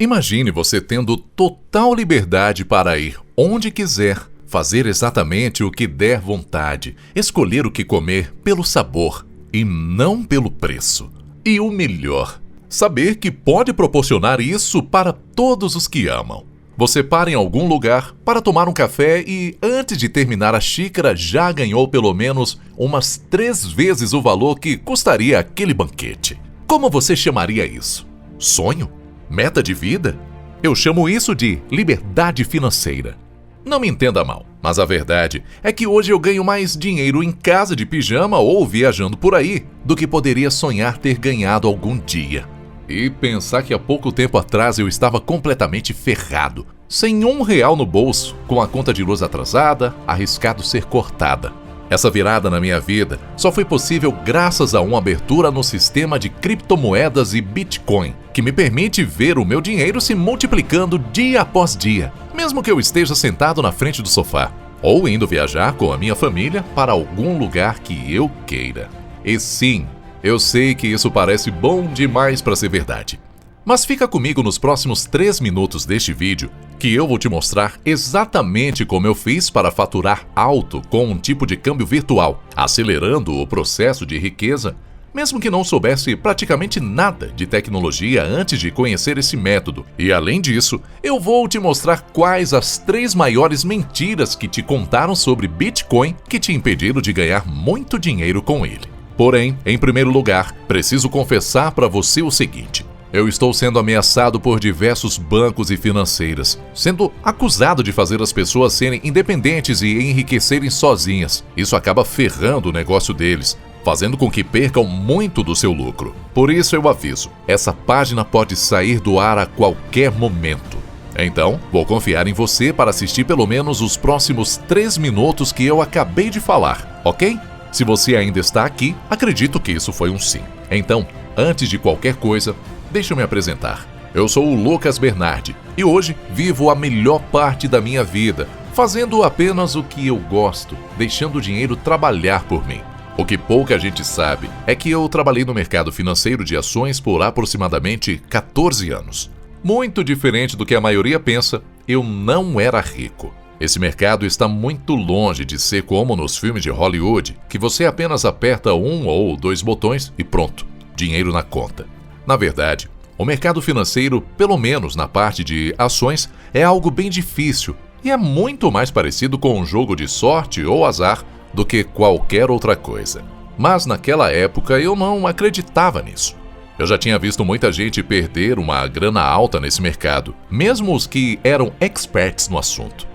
Imagine você tendo total liberdade para ir onde quiser, fazer exatamente o que der vontade, escolher o que comer pelo sabor e não pelo preço. E o melhor, saber que pode proporcionar isso para todos os que amam. Você para em algum lugar para tomar um café e, antes de terminar a xícara, já ganhou pelo menos umas 3 vezes o valor que custaria aquele banquete. Como você chamaria isso? Sonho? Meta de vida? Eu chamo isso de liberdade financeira. Não me entenda mal, mas a verdade é que hoje eu ganho mais dinheiro em casa de pijama ou viajando por aí do que poderia sonhar ter ganhado algum dia. E pensar que há pouco tempo atrás eu estava completamente ferrado, sem R$1 no bolso, com a conta de luz atrasada, arriscado ser cortada. Essa virada na minha vida só foi possível graças a uma abertura no sistema de criptomoedas e Bitcoin, que me permite ver o meu dinheiro se multiplicando dia após dia, mesmo que eu esteja sentado na frente do sofá, ou indo viajar com a minha família para algum lugar que eu queira. E sim, eu sei que isso parece bom demais para ser verdade. Mas fica comigo nos próximos 3 minutos deste vídeo, que eu vou te mostrar exatamente como eu fiz para faturar alto com um tipo de câmbio virtual, acelerando o processo de riqueza, mesmo que não soubesse praticamente nada de tecnologia antes de conhecer esse método. E além disso, eu vou te mostrar quais as 3 maiores mentiras que te contaram sobre Bitcoin que te impediram de ganhar muito dinheiro com ele. Porém, em primeiro lugar, preciso confessar para você o seguinte: eu estou sendo ameaçado por diversos bancos e financeiras, sendo acusado de fazer as pessoas serem independentes e enriquecerem sozinhas. Isso acaba ferrando o negócio deles, fazendo com que percam muito do seu lucro. Por isso eu aviso, essa página pode sair do ar a qualquer momento. Então, vou confiar em você para assistir pelo menos os próximos 3 minutos que eu acabei de falar, ok? Se você ainda está aqui, acredito que isso foi um sim. Então, antes de qualquer coisa, deixa eu me apresentar. Eu sou o Lucas Bernardi e hoje vivo a melhor parte da minha vida, fazendo apenas o que eu gosto, deixando o dinheiro trabalhar por mim. O que pouca gente sabe é que eu trabalhei no mercado financeiro de ações por aproximadamente 14 anos. Muito diferente do que a maioria pensa, eu não era rico. Esse mercado está muito longe de ser como nos filmes de Hollywood, que você apenas aperta 1 ou 2 botões e pronto, dinheiro na conta. Na verdade, o mercado financeiro, pelo menos na parte de ações, é algo bem difícil e é muito mais parecido com um jogo de sorte ou azar do que qualquer outra coisa. Mas naquela época eu não acreditava nisso. Eu já tinha visto muita gente perder uma grana alta nesse mercado, mesmo os que eram experts no assunto.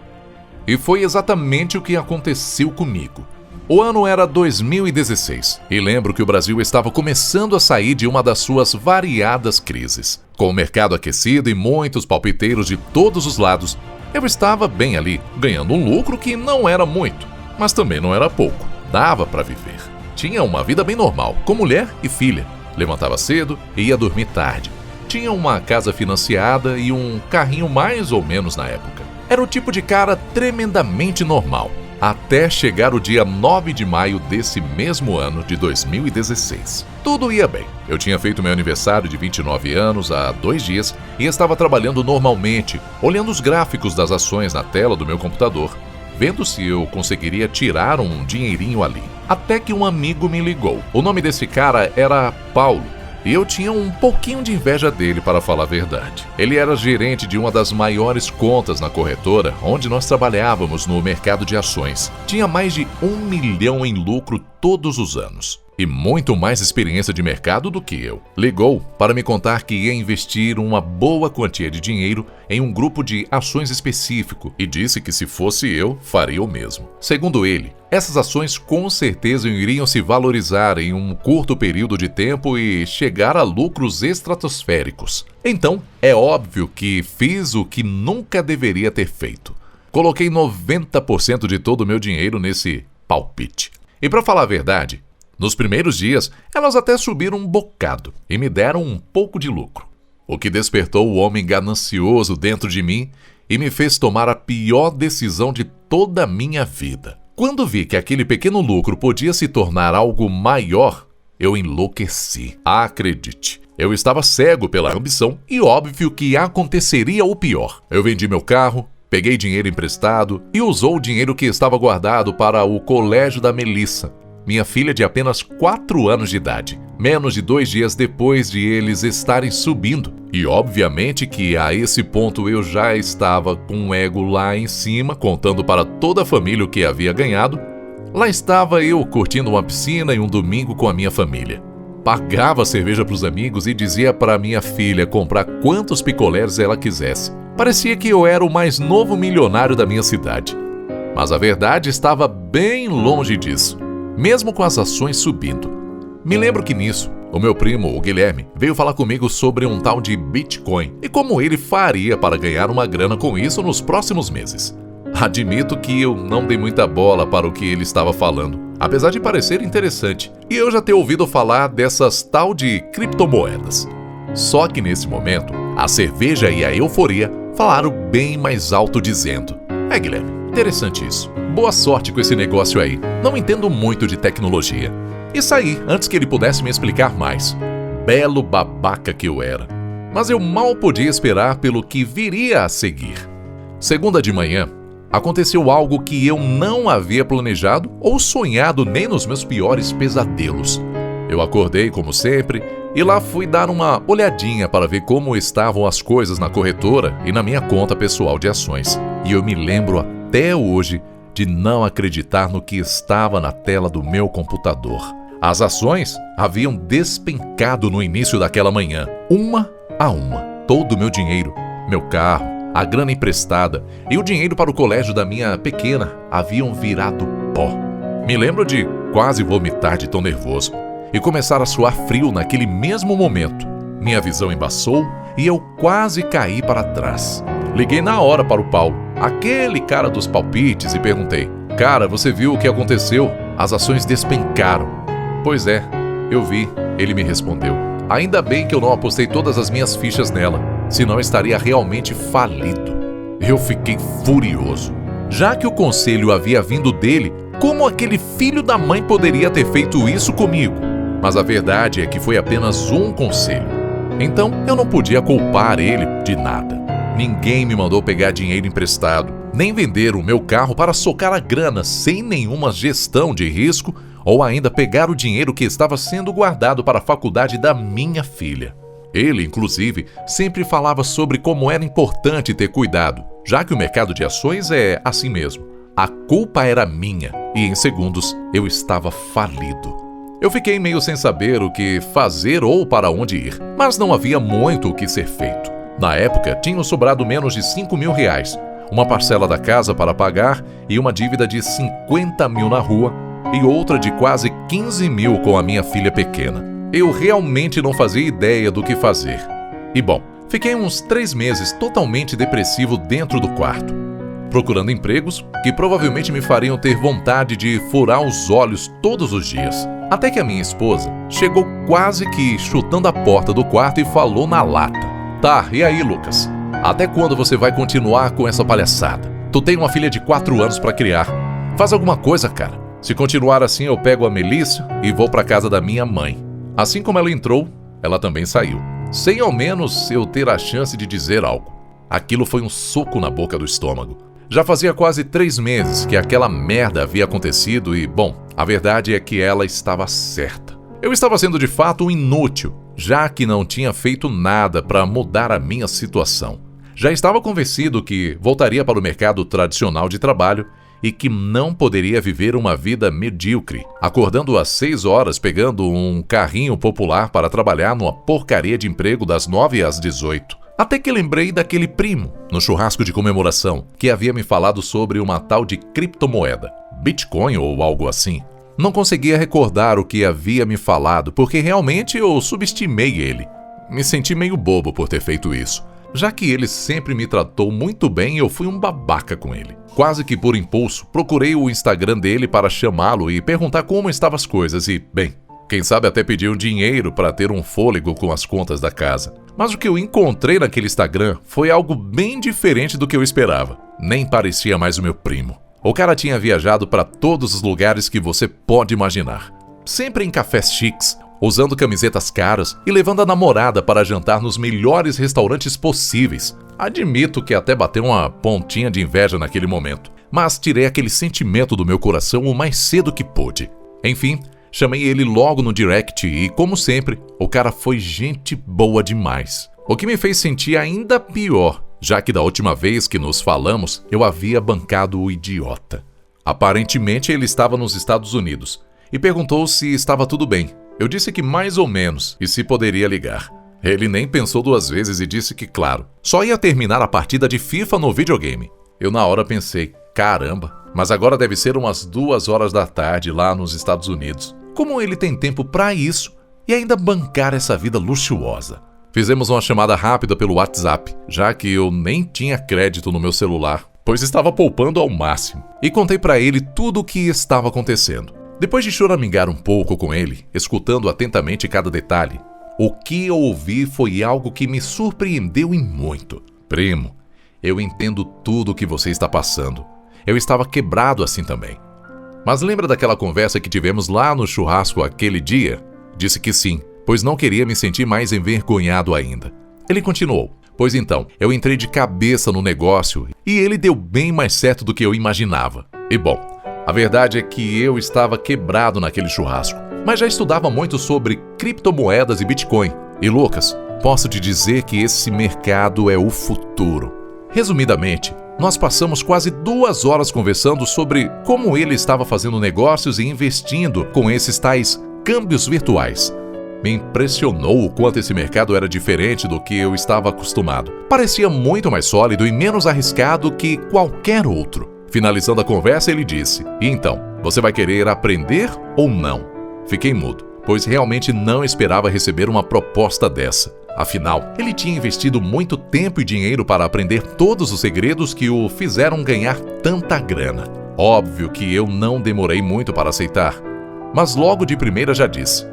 E foi exatamente o que aconteceu comigo. O ano era 2016 e lembro que o Brasil estava começando a sair de uma das suas variadas crises. Com o mercado aquecido e muitos palpiteiros de todos os lados, eu estava bem ali, ganhando um lucro que não era muito, mas também não era pouco. Dava para viver. Tinha uma vida bem normal, com mulher e filha. Levantava cedo e ia dormir tarde. Tinha uma casa financiada e um carrinho mais ou menos na época. Era o tipo de cara tremendamente normal. Até chegar o dia 9 de maio desse mesmo ano de 2016. Tudo ia bem. Eu tinha feito meu aniversário de 29 anos há 2 dias e estava trabalhando normalmente, olhando os gráficos das ações na tela do meu computador, vendo se eu conseguiria tirar um dinheirinho ali. Até que um amigo me ligou. O nome desse cara era Paulo. E eu tinha um pouquinho de inveja dele, para falar a verdade. Ele era gerente de uma das maiores contas na corretora, onde nós trabalhávamos no mercado de ações. Tinha mais de 1 milhão em lucro todos os anos. E muito mais experiência de mercado do que eu. Ligou para me contar que ia investir uma boa quantia de dinheiro em um grupo de ações específico e disse que se fosse eu, faria o mesmo. Segundo ele, essas ações com certeza iriam se valorizar em um curto período de tempo e chegar a lucros estratosféricos. Então, é óbvio que fiz o que nunca deveria ter feito. Coloquei 90% de todo o meu dinheiro nesse palpite. E para falar a verdade, nos primeiros dias, elas até subiram um bocado e me deram um pouco de lucro, o que despertou o homem ganancioso dentro de mim e me fez tomar a pior decisão de toda a minha vida. Quando vi que aquele pequeno lucro podia se tornar algo maior, eu enlouqueci. Acredite, Eu estava cego pela ambição e óbvio que aconteceria o pior. Eu vendi meu carro, peguei dinheiro emprestado e usou o dinheiro que estava guardado para o colégio da Melissa, minha filha de apenas 4 anos de idade, menos de 2 dias depois de eles estarem subindo. E obviamente que a esse ponto eu já estava com o ego lá em cima, contando para toda a família o que havia ganhado. Lá estava eu curtindo uma piscina e um domingo com a minha família. Pagava cerveja para os amigos e dizia para minha filha comprar quantos picolés ela quisesse. Parecia que eu era o mais novo milionário da minha cidade. Mas a verdade estava bem longe disso, mesmo com as ações subindo. Me lembro que nisso, o meu primo, o Guilherme, veio falar comigo sobre um tal de Bitcoin e como ele faria para ganhar uma grana com isso nos próximos meses. Admito que eu não dei muita bola para o que ele estava falando, apesar de parecer interessante, e eu já ter ouvido falar dessas tal de criptomoedas. Só que nesse momento, a cerveja e a euforia falaram bem mais alto dizendo: Guilherme, interessante isso. Boa sorte com esse negócio aí. Não entendo muito de tecnologia. E saí antes que ele pudesse me explicar mais. Belo babaca que eu era. Mas eu mal podia esperar pelo que viria a seguir. Segunda de manhã, aconteceu algo que eu não havia planejado ou sonhado nem nos meus piores pesadelos. Eu acordei como sempre e lá fui dar uma olhadinha para ver como estavam as coisas na corretora e na minha conta pessoal de ações. E eu me lembro até hoje de não acreditar no que estava na tela do meu computador. As ações haviam despencado no início daquela manhã, uma a uma. Todo o meu dinheiro, meu carro, a grana emprestada e o dinheiro para o colégio da minha pequena haviam virado pó. Me lembro de quase vomitar de tão nervoso e começar a suar frio naquele mesmo momento. Minha visão embaçou e eu quase caí para trás. Liguei na hora para o Paulo, aquele cara dos palpites, e perguntei: Cara, você viu o que aconteceu? As ações despencaram. Pois é, eu vi, ele me respondeu. Ainda bem que eu não apostei todas as minhas fichas nela, senão estaria realmente falido. Eu fiquei furioso. Já que o conselho havia vindo dele, como aquele filho da mãe poderia ter feito isso comigo? Mas a verdade é que foi apenas um conselho. Então eu não podia culpar ele de nada. Ninguém me mandou pegar dinheiro emprestado, nem vender o meu carro para socar a grana sem nenhuma gestão de risco, ou ainda pegar o dinheiro que estava sendo guardado para a faculdade da minha filha. Ele, inclusive, sempre falava sobre como era importante ter cuidado, já que o mercado de ações é assim mesmo. A culpa era minha e, em segundos, eu estava falido. Eu fiquei meio sem saber o que fazer ou para onde ir, mas não havia muito o que ser feito. Na época, tinham sobrado menos de R$5.000, uma parcela da casa para pagar e uma dívida de 50 mil na rua e outra de quase 15 mil com a minha filha pequena. Eu realmente não fazia ideia do que fazer. E bom, fiquei uns 3 meses totalmente depressivo dentro do quarto, procurando empregos que provavelmente me fariam ter vontade de furar os olhos todos os dias. Até que a minha esposa chegou quase que chutando a porta do quarto e falou na lata: Tá, e aí, Lucas? Até quando você vai continuar com essa palhaçada? Tu tem uma filha de 4 anos pra criar. Faz alguma coisa, cara. Se continuar assim, eu pego a Melissa e vou pra casa da minha mãe. Assim como ela entrou, ela também saiu, sem ao menos eu ter a chance de dizer algo. Aquilo foi um soco na boca do estômago. Já fazia quase 3 meses que aquela merda havia acontecido e, bom, a verdade é que ela estava certa. Eu estava sendo de fato um inútil, já que não tinha feito nada para mudar a minha situação. Já estava convencido que voltaria para o mercado tradicional de trabalho e que não poderia viver uma vida medíocre, acordando às 6 horas, pegando um carrinho popular para trabalhar numa porcaria de emprego das 9 às 18. Até que lembrei daquele primo, no churrasco de comemoração, que havia me falado sobre uma tal de criptomoeda, Bitcoin ou algo assim. Não conseguia recordar o que havia me falado, porque realmente eu subestimei ele. Me senti meio bobo por ter feito isso. Já que ele sempre me tratou muito bem, eu fui um babaca com ele. Quase que por impulso, procurei o Instagram dele para chamá-lo e perguntar como estavam as coisas e, bem, quem sabe até pedir um dinheiro para ter um fôlego com as contas da casa. Mas o que eu encontrei naquele Instagram foi algo bem diferente do que eu esperava. Nem parecia mais o meu primo. O cara tinha viajado para todos os lugares que você pode imaginar. Sempre em cafés chiques, usando camisetas caras e levando a namorada para jantar nos melhores restaurantes possíveis. Admito que até bateu uma pontinha de inveja naquele momento, mas tirei aquele sentimento do meu coração o mais cedo que pude. Enfim, chamei ele logo no direct e, como sempre, o cara foi gente boa demais. O que me fez sentir ainda pior, já que da última vez que nos falamos, eu havia bancado o idiota. Aparentemente ele estava nos Estados Unidos e perguntou se estava tudo bem. Eu disse que mais ou menos e se poderia ligar. Ele nem pensou duas vezes e disse que, claro, só ia terminar a partida de FIFA no videogame. Eu na hora pensei, caramba, mas agora deve ser umas 2 horas da tarde lá nos Estados Unidos. Como ele tem tempo pra isso e ainda bancar essa vida luxuosa? Fizemos uma chamada rápida pelo WhatsApp, já que eu nem tinha crédito no meu celular, pois estava poupando ao máximo, e contei pra ele tudo o que estava acontecendo. Depois de choramingar um pouco com ele, escutando atentamente cada detalhe, o que eu ouvi foi algo que me surpreendeu em muito. Primo, eu entendo tudo o que você está passando. Eu estava quebrado assim também. Mas lembra daquela conversa que tivemos lá no churrasco aquele dia? Disse que sim, pois não queria me sentir mais envergonhado ainda. Ele continuou. Pois então, eu entrei de cabeça no negócio e ele deu bem mais certo do que eu imaginava. E bom, a verdade é que eu estava quebrado naquele churrasco, mas já estudava muito sobre criptomoedas e Bitcoin. E Lucas, posso te dizer que esse mercado é o futuro. Resumidamente, nós passamos quase 2 horas conversando sobre como ele estava fazendo negócios e investindo com esses tais câmbios virtuais. Me impressionou o quanto esse mercado era diferente do que eu estava acostumado. Parecia muito mais sólido e menos arriscado que qualquer outro. Finalizando a conversa, ele disse, e então, você vai querer aprender ou não? Fiquei mudo, pois realmente não esperava receber uma proposta dessa. Afinal, ele tinha investido muito tempo e dinheiro para aprender todos os segredos que o fizeram ganhar tanta grana. Óbvio que eu não demorei muito para aceitar, mas logo de primeira já disse,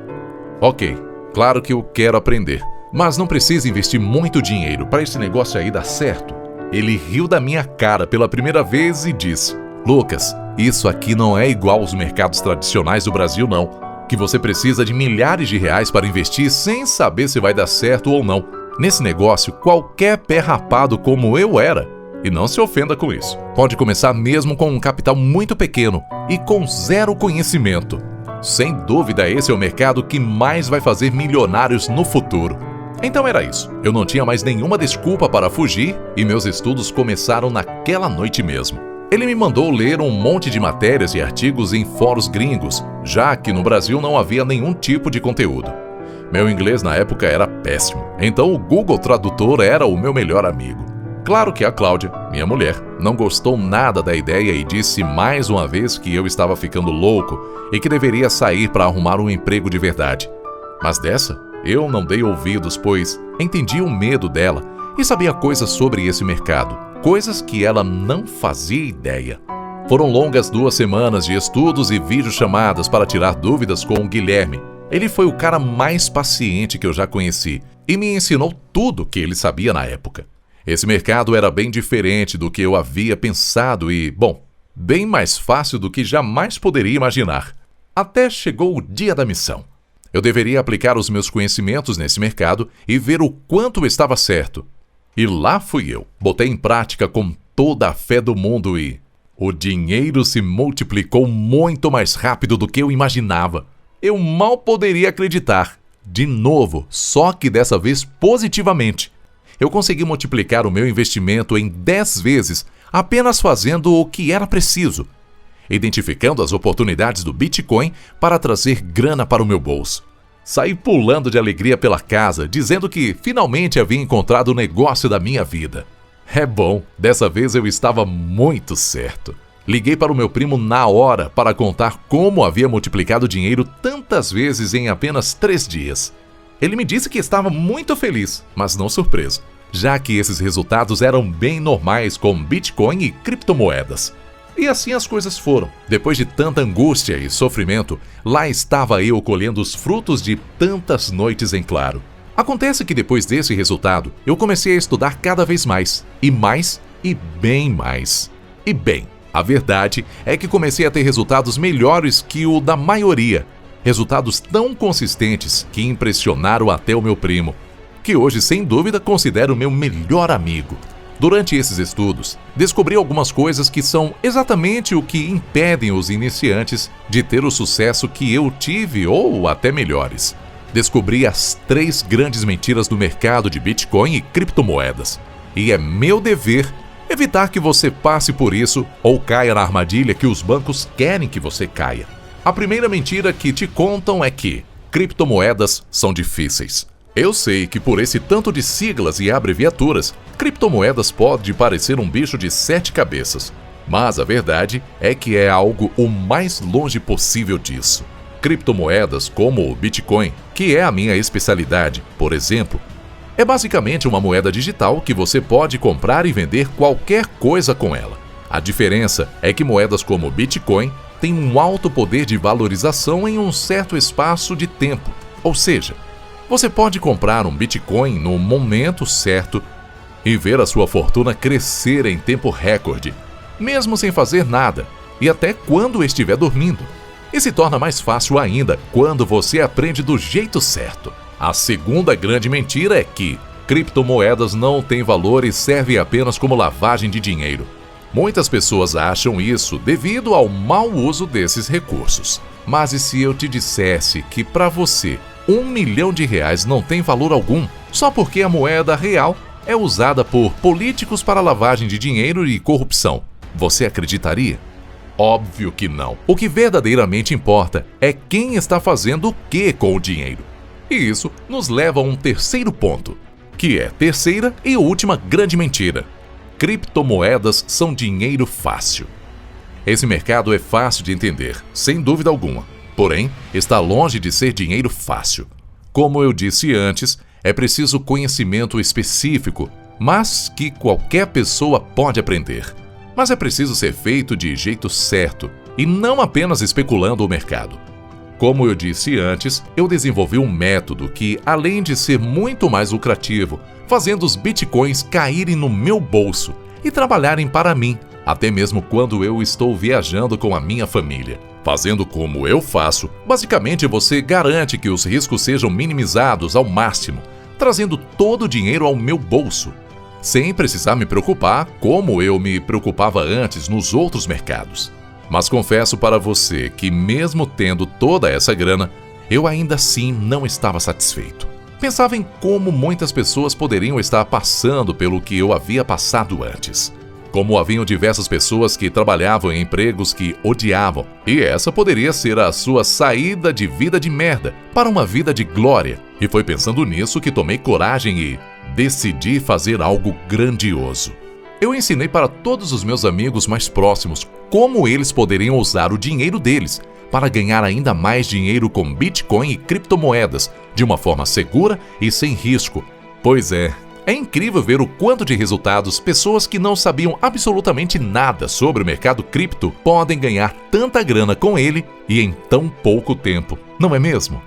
ok, claro que eu quero aprender, mas não precisa investir muito dinheiro para esse negócio aí dar certo. Ele riu da minha cara pela primeira vez e disse, Lucas, isso aqui não é igual aos mercados tradicionais do Brasil não, que você precisa de milhares de reais para investir sem saber se vai dar certo ou não. Nesse negócio, qualquer pé rapado como eu era, e não se ofenda com isso, pode começar mesmo com um capital muito pequeno e com zero conhecimento. Sem dúvida, esse é o mercado que mais vai fazer milionários no futuro. Então era isso. Eu não tinha mais nenhuma desculpa para fugir e meus estudos começaram naquela noite mesmo. Ele me mandou ler um monte de matérias e artigos em fóruns gringos, já que no Brasil não havia nenhum tipo de conteúdo. Meu inglês na época era péssimo, então o Google Tradutor era o meu melhor amigo. Claro que a Cláudia, minha mulher, não gostou nada da ideia e disse mais uma vez que eu estava ficando louco e que deveria sair para arrumar um emprego de verdade. Mas dessa, eu não dei ouvidos, pois entendi o medo dela e sabia coisas sobre esse mercado, coisas que ela não fazia ideia. Foram longas 2 semanas de estudos e videochamadas para tirar dúvidas com o Guilherme. Ele foi o cara mais paciente que eu já conheci e me ensinou tudo que ele sabia na época. Esse mercado era bem diferente do que eu havia pensado e, bom, bem mais fácil do que jamais poderia imaginar. Até chegou o dia da missão. Eu deveria aplicar os meus conhecimentos nesse mercado e ver o quanto estava certo. E lá fui eu. Botei em prática com toda a fé do mundo e o dinheiro se multiplicou muito mais rápido do que eu imaginava. Eu mal poderia acreditar. De novo, só que dessa vez positivamente. Eu consegui multiplicar o meu investimento em 10 vezes apenas fazendo o que era preciso, identificando as oportunidades do Bitcoin para trazer grana para o meu bolso. Saí pulando de alegria pela casa, dizendo que finalmente havia encontrado o negócio da minha vida. É bom, dessa vez eu estava muito certo. Liguei para o meu primo na hora para contar como havia multiplicado o dinheiro tantas vezes em apenas 3 dias. Ele me disse que estava muito feliz, mas não surpreso, já que esses resultados eram bem normais com Bitcoin e criptomoedas. E assim as coisas foram. Depois de tanta angústia e sofrimento, lá estava eu colhendo os frutos de tantas noites em claro. Acontece que depois desse resultado, eu comecei a estudar cada vez mais, e bem mais. E bem, a verdade é que comecei a ter resultados melhores que o da maioria. Resultados tão consistentes que impressionaram até o meu primo, que hoje, sem dúvida, considero meu melhor amigo. Durante esses estudos, descobri algumas coisas que são exatamente o que impedem os iniciantes de ter o sucesso que eu tive ou até melhores. Descobri as 3 grandes mentiras do mercado de Bitcoin e criptomoedas. E é meu dever evitar que você passe por isso ou caia na armadilha que os bancos querem que você caia. A primeira mentira que te contam é que criptomoedas são difíceis. Eu sei que por esse tanto de siglas e abreviaturas, criptomoedas pode parecer um bicho de 7 cabeças. Mas a verdade é que é algo o mais longe possível disso. Criptomoedas como o Bitcoin, que é a minha especialidade, por exemplo, é basicamente uma moeda digital que você pode comprar e vender qualquer coisa com ela. A diferença é que moedas como o Bitcoin têm um alto poder de valorização em um certo espaço de tempo, ou seja, você pode comprar um Bitcoin no momento certo e ver a sua fortuna crescer em tempo recorde, mesmo sem fazer nada, e até quando estiver dormindo. E se torna mais fácil ainda quando você aprende do jeito certo. A segunda grande mentira é que criptomoedas não têm valor e servem apenas como lavagem de dinheiro. Muitas pessoas acham isso devido ao mau uso desses recursos. Mas e se eu te dissesse que para você R$1 milhão não tem valor algum, só porque a moeda real é usada por políticos para lavagem de dinheiro e corrupção? Você acreditaria? Óbvio que não. O que verdadeiramente importa é quem está fazendo o que com o dinheiro. E isso nos leva a um terceiro ponto, que é a terceira e última grande mentira. Criptomoedas são dinheiro fácil. Esse mercado é fácil de entender, sem dúvida alguma. Porém, está longe de ser dinheiro fácil. Como eu disse antes, é preciso conhecimento específico, mas que qualquer pessoa pode aprender. Mas é preciso ser feito de jeito certo e não apenas especulando o mercado. Como eu disse antes, eu desenvolvi um método que, além de ser muito mais lucrativo, fazendo os bitcoins caírem no meu bolso e trabalharem para mim, até mesmo quando eu estou viajando com a minha família. Fazendo como eu faço, basicamente você garante que os riscos sejam minimizados ao máximo, trazendo todo o dinheiro ao meu bolso, sem precisar me preocupar como eu me preocupava antes nos outros mercados. Mas confesso para você que mesmo tendo toda essa grana, eu ainda assim não estava satisfeito. Pensava em como muitas pessoas poderiam estar passando pelo que eu havia passado antes. Como haviam diversas pessoas que trabalhavam em empregos que odiavam, e essa poderia ser a sua saída de vida de merda para uma vida de glória. E foi pensando nisso que tomei coragem e decidi fazer algo grandioso. Eu ensinei para todos os meus amigos mais próximos como eles poderiam usar o dinheiro deles para ganhar ainda mais dinheiro com Bitcoin e criptomoedas de uma forma segura e sem risco. Pois é incrível ver o quanto de resultados pessoas que não sabiam absolutamente nada sobre o mercado cripto podem ganhar tanta grana com ele e em tão pouco tempo, não é mesmo?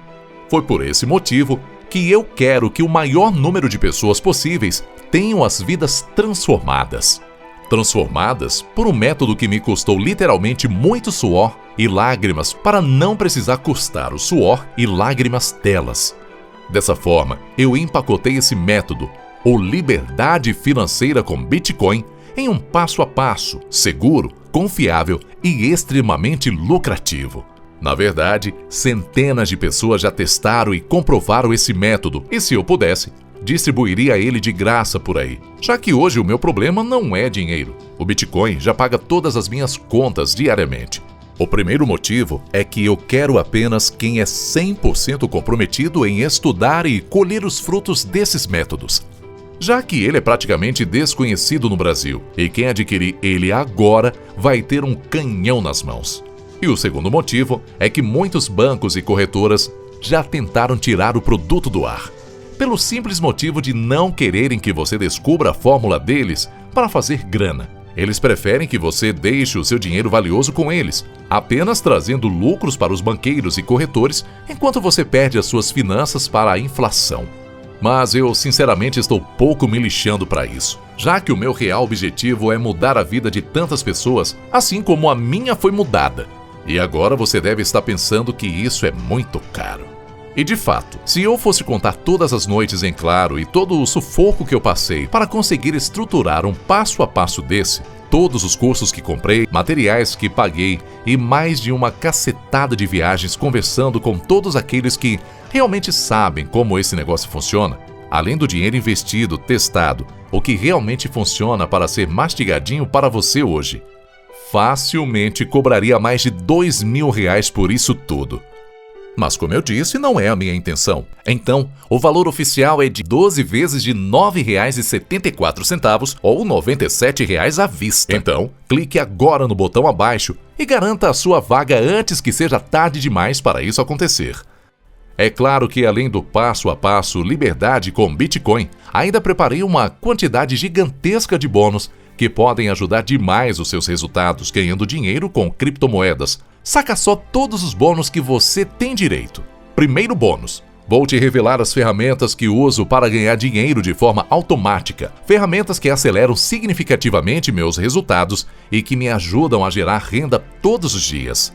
Foi por esse motivo que eu quero que o maior número de pessoas possíveis tenham as vidas transformadas. Transformadas por um método que me custou literalmente muito suor e lágrimas para não precisar custar o suor e lágrimas delas. Dessa forma, eu empacotei esse método, ou liberdade financeira com Bitcoin, em um passo a passo, seguro, confiável e extremamente lucrativo. Na verdade, centenas de pessoas já testaram e comprovaram esse método, e se eu pudesse, distribuiria ele de graça por aí, já que hoje o meu problema não é dinheiro. O Bitcoin já paga todas as minhas contas diariamente. O primeiro motivo é que eu quero apenas quem é 100% comprometido em estudar e colher os frutos desses métodos, já que ele é praticamente desconhecido no Brasil, e quem adquirir ele agora vai ter um canhão nas mãos. E o segundo motivo é que muitos bancos e corretoras já tentaram tirar o produto do ar, pelo simples motivo de não quererem que você descubra a fórmula deles para fazer grana. Eles preferem que você deixe o seu dinheiro valioso com eles, apenas trazendo lucros para os banqueiros e corretores, enquanto você perde as suas finanças para a inflação. Mas eu sinceramente estou pouco me lixando para isso, já que o meu real objetivo é mudar a vida de tantas pessoas, assim como a minha foi mudada. E agora você deve estar pensando que isso é muito caro. E de fato, se eu fosse contar todas as noites em claro e todo o sufoco que eu passei para conseguir estruturar um passo a passo desse, todos os cursos que comprei, materiais que paguei e mais de uma cacetada de viagens conversando com todos aqueles que realmente sabem como esse negócio funciona, além do dinheiro investido, testado, o que realmente funciona para ser mastigadinho para você hoje, facilmente cobraria mais de R$2.000 por isso tudo. Mas como eu disse, não é a minha intenção. Então, o valor oficial é de 12 vezes de R$ 9,74 ou R$ 97 à vista. Então, clique agora no botão abaixo e garanta a sua vaga antes que seja tarde demais para isso acontecer. É claro que além do passo a passo Liberdade com Bitcoin, ainda preparei uma quantidade gigantesca de bônus que podem ajudar demais os seus resultados ganhando dinheiro com criptomoedas. Saca só todos os bônus que você tem direito. Primeiro bônus. Vou te revelar as ferramentas que uso para ganhar dinheiro de forma automática. Ferramentas que aceleram significativamente meus resultados e que me ajudam a gerar renda todos os dias.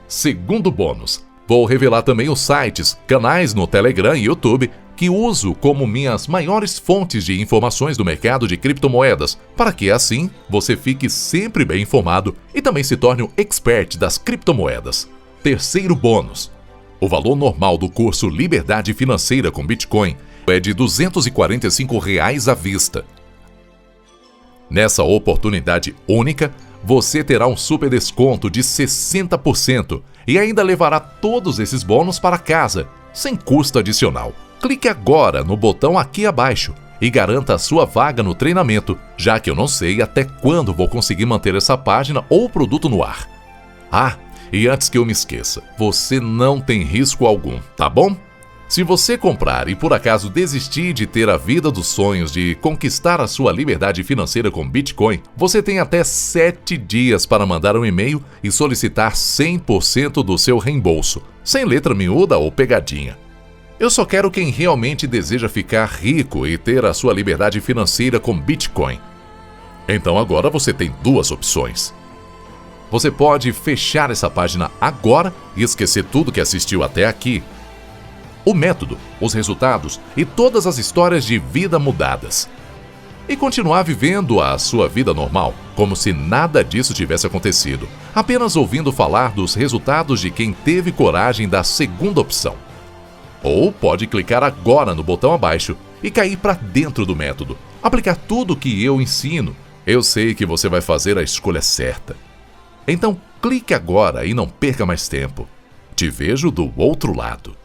Segundo bônus. Vou revelar também os sites, canais no Telegram e YouTube que uso como minhas maiores fontes de informações do mercado de criptomoedas, para que assim você fique sempre bem informado e também se torne um expert das criptomoedas. Terceiro bônus. O valor normal do curso Liberdade Financeira com Bitcoin é de R$ 245 à vista. Nessa oportunidade única, você terá um super desconto de 60% e ainda levará todos esses bônus para casa, sem custo adicional. Clique agora no botão aqui abaixo e garanta a sua vaga no treinamento, já que eu não sei até quando vou conseguir manter essa página ou produto no ar. Ah, e antes que eu me esqueça, você não tem risco algum, tá bom? Se você comprar e por acaso desistir de ter a vida dos sonhos de conquistar a sua liberdade financeira com Bitcoin, você tem até 7 dias para mandar um e-mail e solicitar 100% do seu reembolso, sem letra miúda ou pegadinha. Eu só quero quem realmente deseja ficar rico e ter a sua liberdade financeira com Bitcoin. Então agora você tem duas opções. Você pode fechar essa página agora e esquecer tudo que assistiu até aqui. O método, os resultados e todas as histórias de vida mudadas. E continuar vivendo a sua vida normal, como se nada disso tivesse acontecido, apenas ouvindo falar dos resultados de quem teve coragem da segunda opção. Ou pode clicar agora no botão abaixo e cair para dentro do método, aplicar tudo o que eu ensino. Eu sei que você vai fazer a escolha certa. Então clique agora e não perca mais tempo. Te vejo do outro lado.